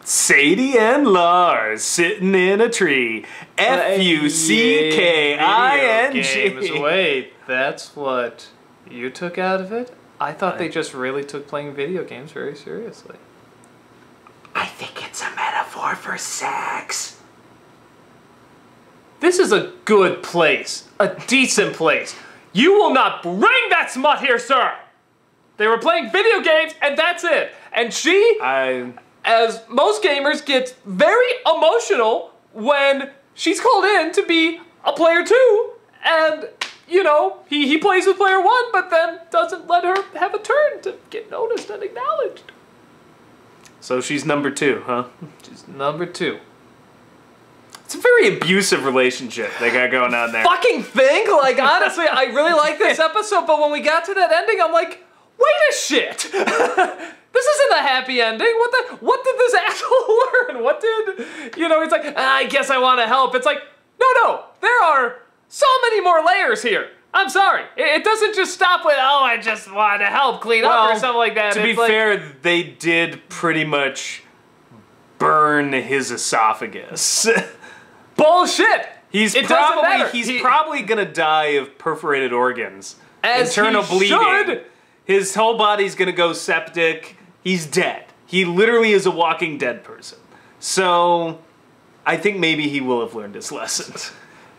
Sadie and Lars sitting in a tree. F-U-C-K-I-N-G. Wait, that's what you took out of it? I thought they just really took playing video games very seriously. I think it's a metaphor for sex. This is a good place. A decent place. You will not bring that smut here, sir! They were playing video games, and that's it. And she, as most gamers, gets very emotional when she's called in to be a player 2, and, you know, he plays with player 1, but then doesn't let her have a turn to get noticed and acknowledged. So she's number 2, huh? She's number 2. It's a very abusive relationship they got going on there. Fucking think? Like, honestly, I really like this episode, but when we got to that ending, I'm like, wait a shit! This isn't a happy ending. What did this asshole learn? What did, you know, he's like, I guess I want to help. It's like, no, there are so many more layers here. I'm sorry. It doesn't just stop with, oh, I just want to help clean up or something like that. To be fair, they did pretty much burn his esophagus. Bullshit! He's probably gonna die of perforated organs. Internal bleeding. Should. His whole body's gonna go septic. He's dead. He literally is a walking dead person. So, I think maybe he will have learned his lesson.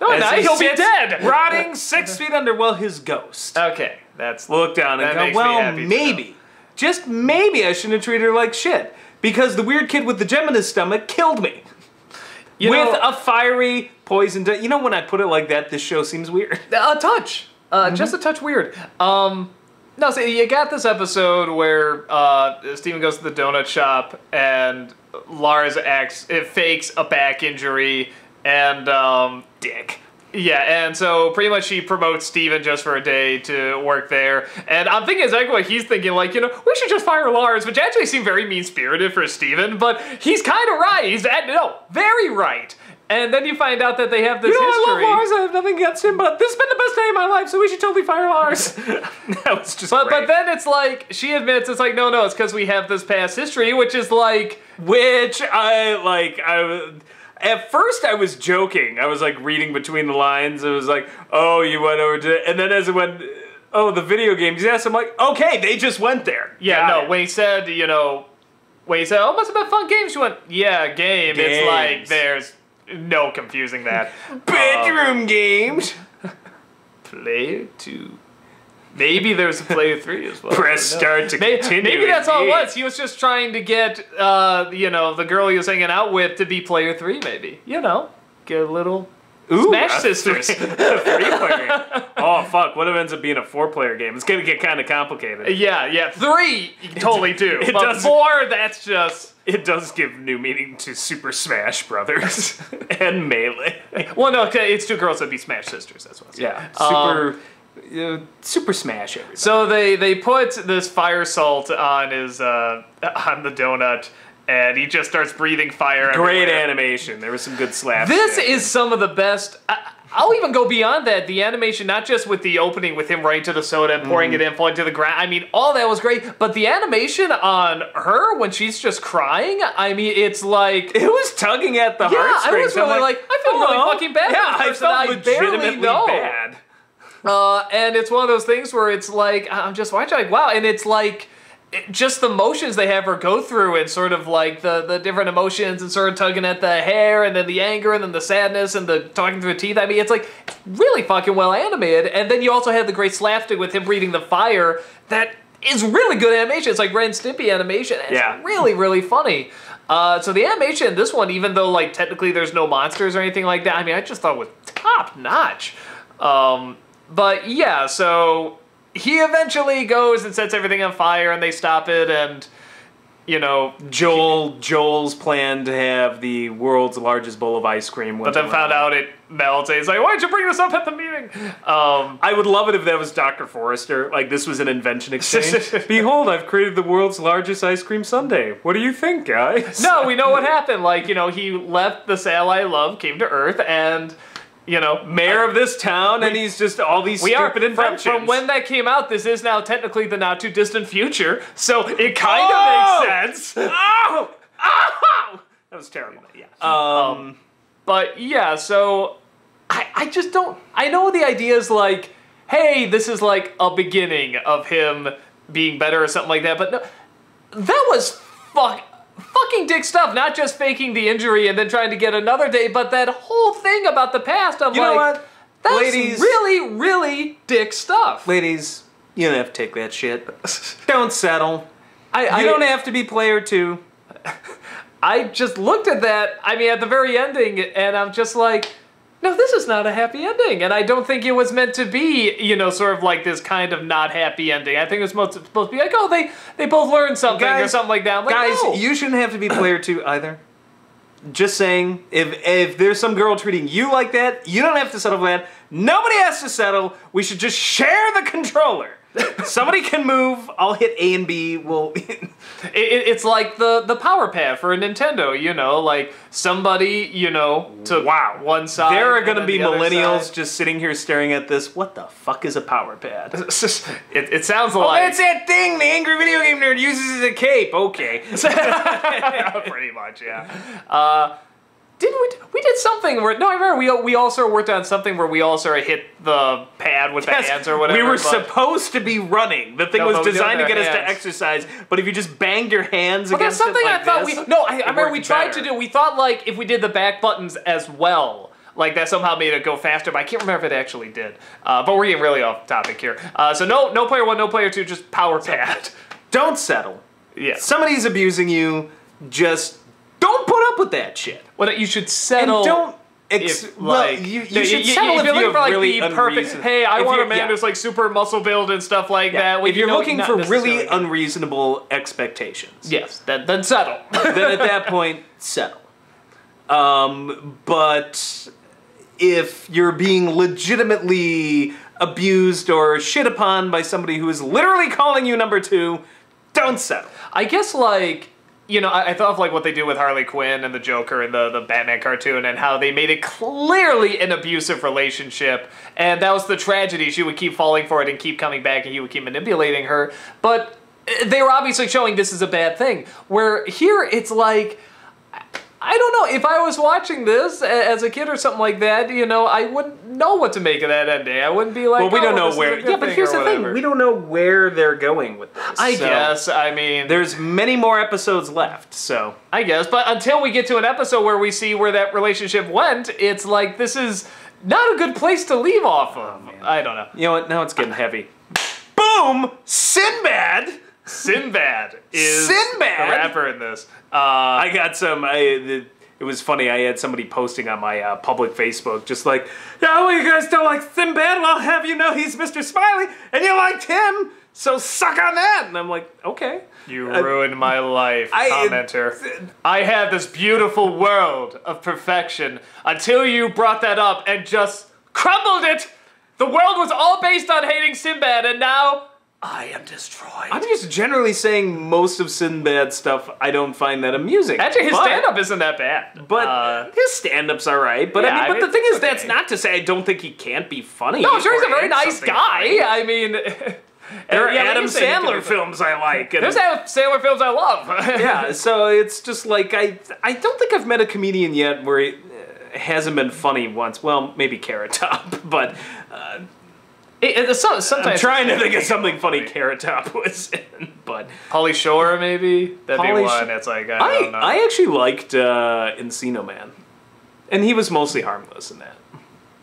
No, he'll be dead! Rotting 6 feet under, well, his ghost. Okay, that's... Look down and go, well, maybe. Just maybe I shouldn't have treated her like shit. Because the weird kid with the gem in his stomach killed me. With a fiery poison. You know, when I put it like that, this show seems weird. A touch. Just a touch weird. No, so you got this episode where Steven goes to the donut shop and Lars fakes a back injury and dick. Yeah, and so pretty much she promotes Steven just for a day to work there. And I'm thinking exactly what he's thinking, like, you know, we should just fire Lars, which actually seemed very mean-spirited for Steven, but he's kind of right. He's, very right. And then you find out that they have this history. I love Lars, I have nothing against him, but this has been the best day of my life, so we should totally fire Lars. That was just great. But then it's like, she admits, it's like, no, it's because we have this past history, which is like... At first I was joking. I was like reading between the lines. It was like, oh, you went over to... And then as it went, oh, the video games. Yes, I'm like, okay, they just went there. Yeah, when he said, you know... When he said, oh, must have been fun games, she went, yeah, game. Games. It's like, there's no confusing that. Bedroom games. Player 2. Maybe there's a player 3 as well. Press start to continue. Maybe that's all it was. He was just trying to get, you know, the girl he was hanging out with to be player 3, maybe. You know, get a little Smash Sisters. 3-player. Oh, fuck. What if it ends up being a 4-player game? It's going to get kind of complicated. Yeah. 3, you can totally do. But 4, that's just... It does give new meaning to Super Smash Brothers and Melee. Well, no, it's 2 girls that be Smash Sisters. That's what I'm saying. Super Smash everybody. So they put this fire salt on his on the donut, and he just starts breathing fire. Great animation. There was some good slapstick. This is some of the best. I'll even go beyond that. The animation, not just with the opening with him right to the soda and pouring it in, falling to the ground. I mean, all that was great. But the animation on her when she's just crying, I mean, it's like... It was tugging at the heartstrings. Yeah, I was really like, I feel really fucking bad. Yeah, I felt legitimately bad. And it's one of those things where it's like, I'm just watching, like, wow, and it's like, just the motions they have her go through and sort of like the different emotions and sort of tugging at the hair and then the anger and then the sadness and the talking through the teeth. I mean, it's like really fucking well animated. And then you also have the great slapstick with him breathing the fire that is really good animation. It's like Ren and Stimpy animation. And it's really, really funny. So the animation in this one, even though like technically there's no monsters or anything like that, I mean, I just thought it was top notch. But yeah, so he eventually goes and sets everything on fire and they stop it and, you know... Joel's plan to have the world's largest bowl of ice cream. But then found out it melts and he's like, why did you bring this up at the meeting? I would love it if that was Dr. Forrester. Like, this was an invention exchange. Behold, I've created the world's largest ice cream sundae. What do you think, guys? No, we know what happened. Like, you know, he left the satellite love, came to Earth, and... You know, mayor of this town, and he's just all these stupid inventions. From when that came out, this is now technically the not too distant future, so it kind of makes sense. Oh! Oh! That was terrible. Yeah. But yeah, so I just don't. I know the idea is like, hey, this is like a beginning of him being better or something like that. But no, that was fucking dick stuff. Not just faking the injury and then trying to get another day, but that whole thing about the past. I'm you know what? That's Ladies, really, really dick stuff. Ladies, you don't have to take that shit. Don't settle. You don't have to be player 2. I just looked at that, I mean, at the very ending, and I'm just like, no, this is not a happy ending. And I don't think it was meant to be, you know, sort of like this kind of not happy ending. I think it was supposed to be like, oh, they both learned something or something like that. I'm like, guys, no. You shouldn't have to be player 2 either. Just saying, if there's some girl treating you like that, you don't have to settle for that. Nobody has to settle. We should just share the controller. Somebody can move. I'll hit A and B. We'll. It's like the power pad for a Nintendo. You know, like somebody, you know, to one side. There are going to be millennials just sitting here staring at this. What the fuck is a power pad? It sounds like. Oh, that's that thing the angry video game nerd uses as a cape. Okay. Pretty much, yeah. We did something where I remember we also worked on something where we also hit the pad with the hands or whatever. We were supposed to be running. The thing was designed to get us to exercise, but if you just banged your hands against something it like I thought this, I remember we tried to do. We thought like if we did the back buttons as well, like that somehow made it go faster, but I can't remember if it actually did. But we're getting really off topic here. So no player 1, no player 2, just power pad. Don't settle. Yeah. Somebody's abusing you. Just don't put up with that shit. Well, you should settle. And don't. You should settle if you have really perfect. Hey, I want a man who's like super muscle build and stuff like that. If you're looking for really unreasonable expectations, yes, then settle. Then at that point, settle. But if you're being legitimately abused or shit upon by somebody who is literally calling you number 2, don't settle. I guess like. You know, I thought of like what they do with Harley Quinn and the Joker in the Batman cartoon and how they made it clearly an abusive relationship. And that was the tragedy. She would keep falling for it and keep coming back and he would keep manipulating her. But they were obviously showing this is a bad thing. Where here it's like, I don't know, if I was watching this as a kid or something like that, you know, I wouldn't know what to make of that ending. I wouldn't be like, well, we don't know where. Yeah, but here's the thing. We don't know where they're going with this. I guess, I mean. There's many more episodes left, so. I guess, but until we get to an episode where we see where that relationship went, it's like, this is not a good place to leave off of. Oh, I don't know. You know what? Now it's getting heavy. Boom! Sinbad! Sinbad is the rapper in this. I got some. It was funny. I had somebody posting on my public Facebook, just like, "Yeah, well, you guys don't like Sinbad? Well, I'll have you know he's Mr. Smiley, and you liked him, so suck on that." And I'm like, okay. You ruined my life, commenter. I had this beautiful world of perfection until you brought that up and just crumbled it. The world was all based on hating Sinbad, and now. I am destroyed. I'm just generally saying most of Sinbad's stuff I don't find that amusing. Actually, his stand-up isn't that bad. But his stand-up's alright. But yeah, but the thing is, that's not to say I don't think he can't be funny. No, I'm sure he's a very nice guy. Funny. I mean... There are Adam Sandler films I like. There's Adam Sandler films I love. Yeah, so it's just like, I don't think I've met a comedian yet where he hasn't been funny once. Well, maybe Carrot Top, but... sometimes I'm trying to think of something funny Carrot Top was in, but Pauly Shore maybe that'd be one. It's like I don't know. I actually liked Encino Man, and he was mostly harmless in that.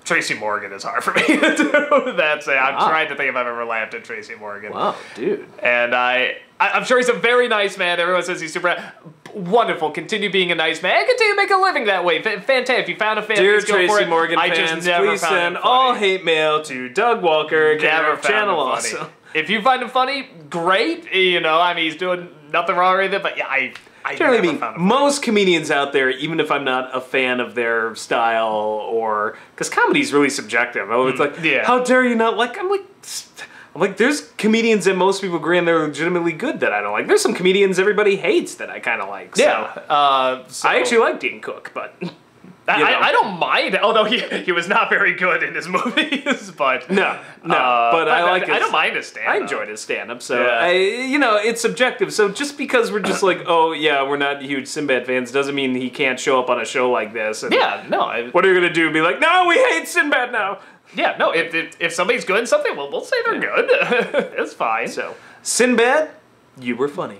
Tracy Morgan is hard for me to do. That's it. I'm trying to think if I've ever laughed at Tracy Morgan. Wow, dude. And I'm sure he's a very nice man. Everyone says he's super wonderful. Continue being a nice man. Continue to make a living that way. Fantastic. If you found a fan, dear please go Tracy for it. Morgan I fans, just never please found send him funny. all hate mail to Doug Walker. Never found channel him funny. If you find him funny, great. You know, I mean, he's doing nothing wrong with it. But yeah, I generally mean most comedians out there, even if I'm not a fan of their style, or because comedy's really subjective. Oh, it's like, how dare you not like? I'm like, there's comedians that most people agree and they're legitimately good that I don't like. There's some comedians everybody hates that I kind of like. So. Yeah. I actually like Dean Cook, but I don't mind, although he was not very good in his movies, but... No, but I don't mind his stand-up. I enjoyed his stand-up, so, it's subjective, so just because we're just like, oh, yeah, we're not huge Sinbad fans, doesn't mean he can't show up on a show like this. And what are you going to do, be like, no, we hate Sinbad now? Yeah, no, if somebody's good in something, we'll say they're good. It's fine. So, Sinbad, you were funny.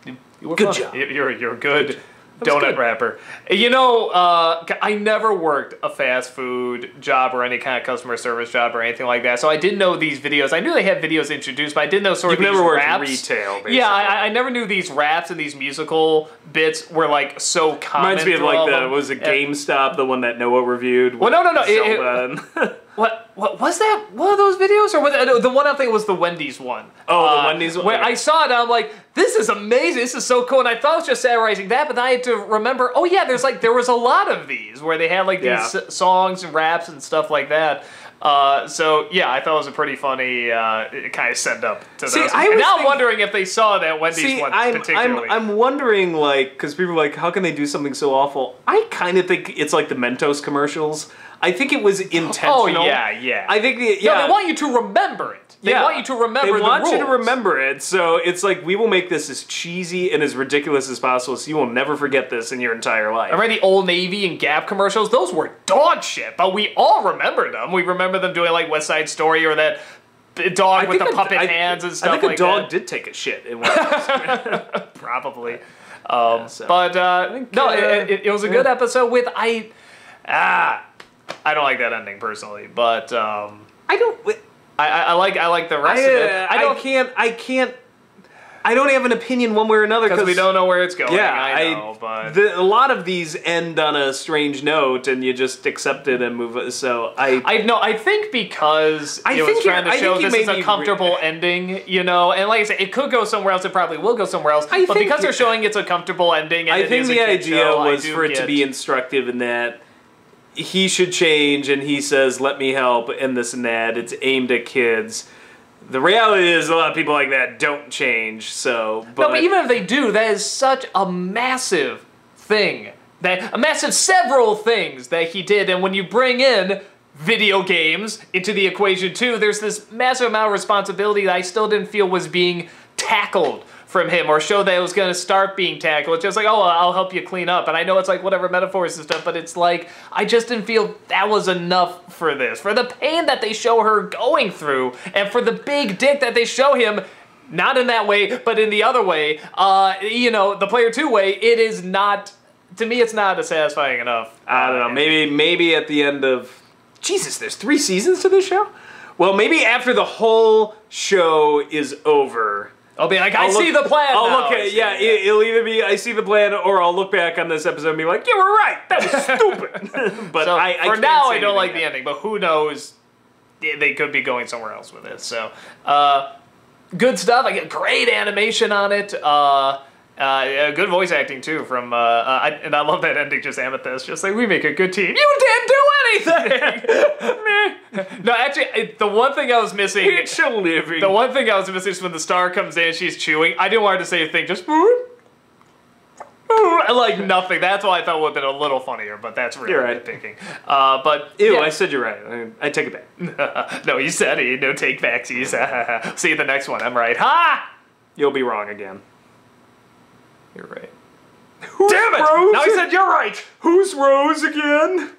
You were good funny. job. You're a good donut wrapper. You know, I never worked a fast food job or any kind of customer service job or anything like that, so I didn't know these videos. I knew they had videos introduced, but I didn't know sort of these raps. You've never worked retail, basically. Yeah, I never knew these raps and these musical bits were, like, so common. Reminds me of, like, was it GameStop, the one that Noah reviewed? Well, no. What was that? One of those videos, or was it, the one I think was the Wendy's one? Oh, the Wendy's one. Where I saw it, and I'm like, this is amazing. This is so cool. And I thought it was just satirizing that, but then I had to remember. Oh yeah, there was a lot of these where they had like these songs and raps and stuff like that. So yeah, I thought it was a pretty funny kind of send up to those. I'm wondering if they saw that Wendy's one particularly. I'm wondering, like, because people are like, how can they do something so awful? I kind of think it's like the Mentos commercials. I think it was intentional. Oh yeah. I think no, they want you to remember it. They want you to remember the rules. They want you to remember it. So it's like, we will make this as cheesy and as ridiculous as possible, so you will never forget this in your entire life. I read the Old Navy and Gap commercials. Those were dog shit, but we all remember them. We remember them doing like West Side Story or that dog with the puppet hands and stuff like that. I think a dog did take a shit in one of those. Probably. It was a good episode with I don't like that ending personally, but I like the rest of it. I don't have an opinion one way or another because we don't know where it's going. Yeah, I know, but a lot of these end on a strange note, and you just accept it and move. So I think because it was trying to show this is a comfortable ending, you know, and like I said, it could go somewhere else. It probably will go somewhere else. But because they're showing it's a comfortable ending, and I think the idea was for it to be instructive in that he should change, and he says, "Let me help," and this and that. It's aimed at kids. The reality is, a lot of people like that don't change. So, but even if they do, that is such a massive thing. Several things that he did, and when you bring in video games into the equation too, there's this massive amount of responsibility that I still didn't feel was being tackled from him, or show that it was going to start being tackled. It's just like, oh, I'll help you clean up. And I know it's like whatever metaphors and stuff, but it's like, I just didn't feel that was enough for this. For the pain that they show her going through, and for the big dick that they show him, not in that way, but in the other way, you know, the Player 2 way, it is not, to me, it's not satisfying enough. I don't know, maybe at the end of, Jesus, there's 3 seasons to this show? Well, maybe after the whole show is over, I'll be like, I see the plan now. It'll either be I see the plan, or I'll look back on this episode and be like, you were right, that was stupid. But so I for now, I don't like the ending, but who knows, they could be going somewhere else with it. So, good stuff. I get great animation on it. Good voice acting too from, and I love that ending, just Amethyst, just like, we make a good team. You didn't do anything! No, actually, the one thing I was missing... It's a living. The one thing I was missing is when the star comes in, she's chewing. I didn't want her to say a thing, just... like nothing. That's why I thought it would have been a little funnier, but that's really nitpicking. But ew, yeah. I said you're right. I take it back. No, you said it. No take backsies. See you the next one. I'm right. Ha! You'll be wrong again. You're right. Damn it! Rose? Now he said you're right. Who's Rose again?